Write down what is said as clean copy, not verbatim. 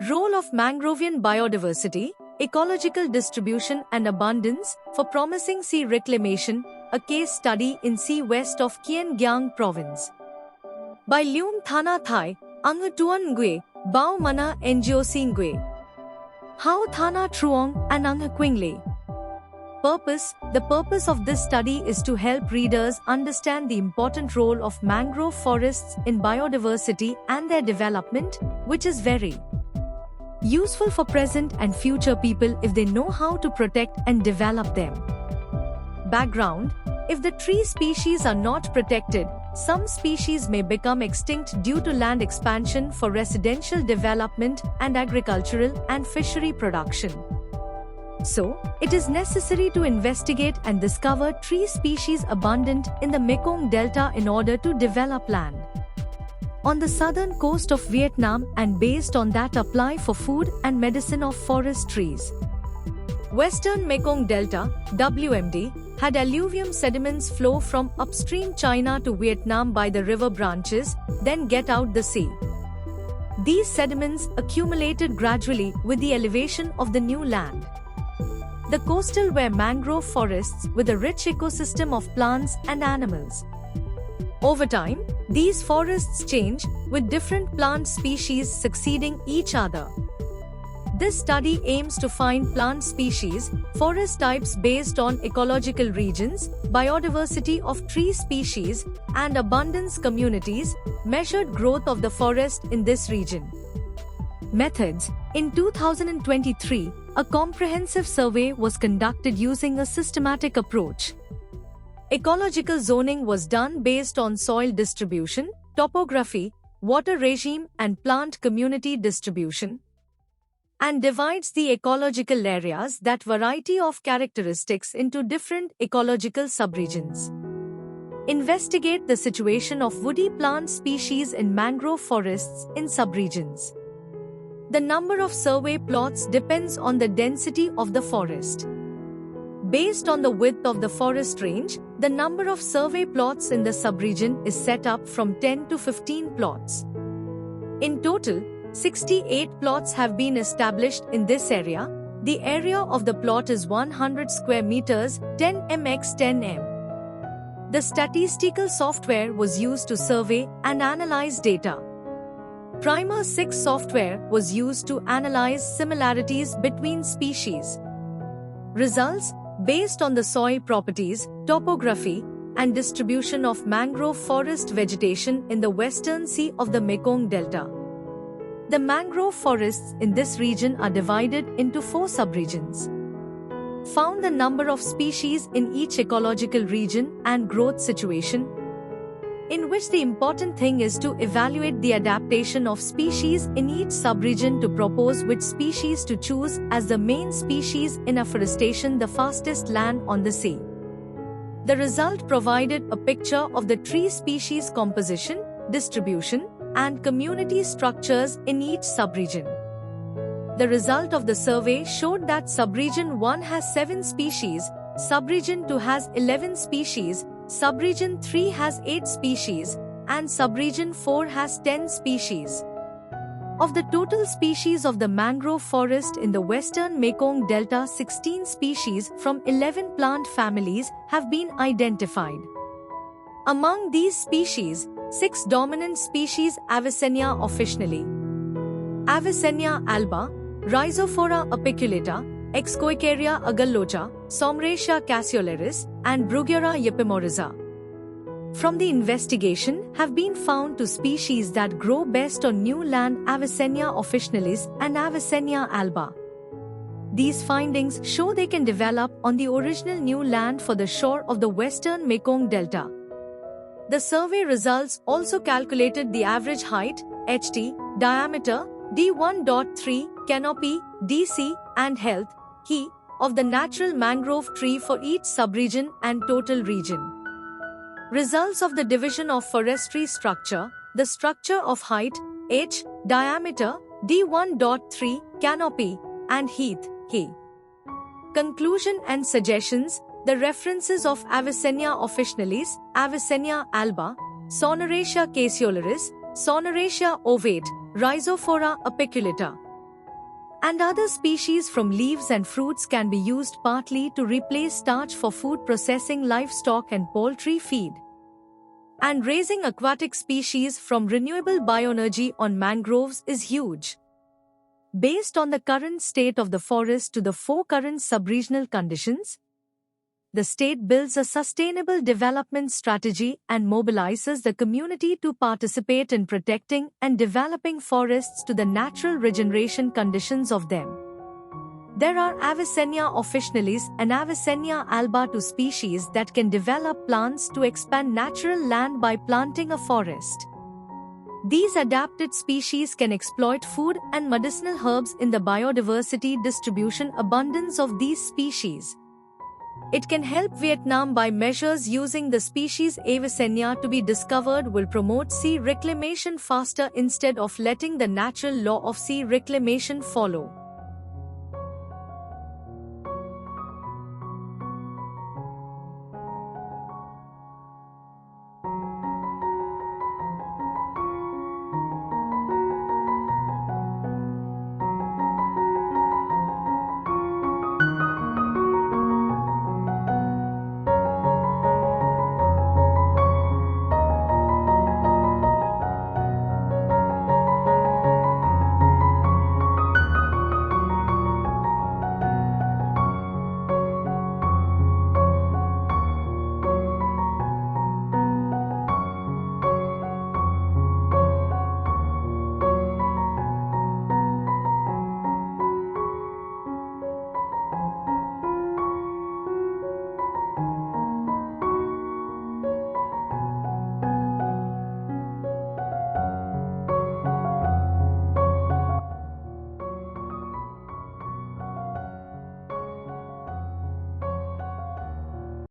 Role of Mangrovian biodiversity, ecological distribution and abundance for promising sea reclamation, a case study in sea west of Kiên Giang province. By Leung Thana Thai, Ang Tuan Ngue, Bao Mana Ngo Ngue. How Thana Truong and Ang Quingle. The purpose of this study is to help readers understand the important role of mangrove forests in biodiversity and their development, which is very useful for present and future people if they know how to protect and develop them. Background: if the tree species are not protected, some species may become extinct due to land expansion for residential development and agricultural and fishery production. So, it is necessary to investigate and discover tree species abundant in the Mekong Delta in order to develop land on the southern coast of Vietnam and based on that apply for food and medicine of forest trees. Western Mekong Delta, WMD, had alluvium sediments flow from upstream China to Vietnam by the river branches, then get out the sea. These sediments accumulated gradually with the elevation of the new land. The coastal were mangrove forests with a rich ecosystem of plants and animals. Over time, these forests change, with different plant species succeeding each other. This study aims to find plant species, forest types based on ecological regions, biodiversity of tree species, and abundance communities, measured growth of the forest in this region. Methods: in 2023, a comprehensive survey was conducted using a systematic approach. Ecological zoning was done based on soil distribution, topography, water regime, and plant community distribution, and divides the ecological areas that variety of characteristics into different ecological subregions. Investigate the situation of woody plant species in mangrove forests in subregions. The number of survey plots depends on the density of the forest. Based on the width of the forest range, the number of survey plots in the subregion is set up from 10 to 15 plots. In total, 68 plots have been established in this area. The area of the plot is 100 square meters, 10 m x 10 m. The statistical software was used to survey and analyze data. Primer 6 software was used to analyze similarities between species. Results: based on the soil properties, topography, and distribution of mangrove forest vegetation in the western sea of the Mekong Delta. The mangrove forests in this region are divided into 4 subregions. Found the number of species in each ecological region and growth situation, in which the important thing is to evaluate the adaptation of species in each subregion to propose which species to choose as the main species in afforestation the fastest land on the sea. The result provided a picture of the tree species composition, distribution, and community structures in each subregion. The result of the survey showed that subregion 1 has 7 species, subregion 2 has 11 species, subregion 3 has 8 species, and subregion 4 has 10 species. Of the total species of the mangrove forest in the western Mekong Delta, 16 species from 11 plant families have been identified. Among these species, 6 dominant species Avicennia officinalis, Avicennia alba, Rhizophora apiculata, Excoicaria agallocha, Somratia cassiolaris, and Bruguera ypimoriza, from the investigation have been found to species that grow best on new land Avicennia officinalis and Avicennia alba. These findings show they can develop on the original new land for the shore of the western Mekong Delta. The survey results also calculated the average height, HT, diameter, D1.3, canopy, DC, and health, He, of the natural mangrove tree for each subregion and total region. Results of the division of forestry structure, the structure of height, H, diameter, D1.3, canopy, and heath, He. Conclusion and suggestions: the references of Avicennia officinalis, Avicennia alba, Sonoratia cassiolaris, Sonoratia ovate, Rhizophora apiculata, And other species from leaves and fruits can be used partly to replace starch for food processing, livestock and poultry feed. And raising aquatic species from renewable bioenergy on mangroves is huge. Based on the current state of the forest to the 4 current subregional conditions, the state builds a sustainable development strategy and mobilizes the community to participate in protecting and developing forests to the natural regeneration conditions of them. There are Avicennia officinalis and Avicennia alba, 2 species that can develop plants to expand natural land by planting a forest. These adapted species can exploit food and medicinal herbs in the biodiversity distribution abundance of these species. It can help Vietnam by measures using the species Avicennia to be discovered will promote sea reclamation faster instead of letting the natural law of sea reclamation follow.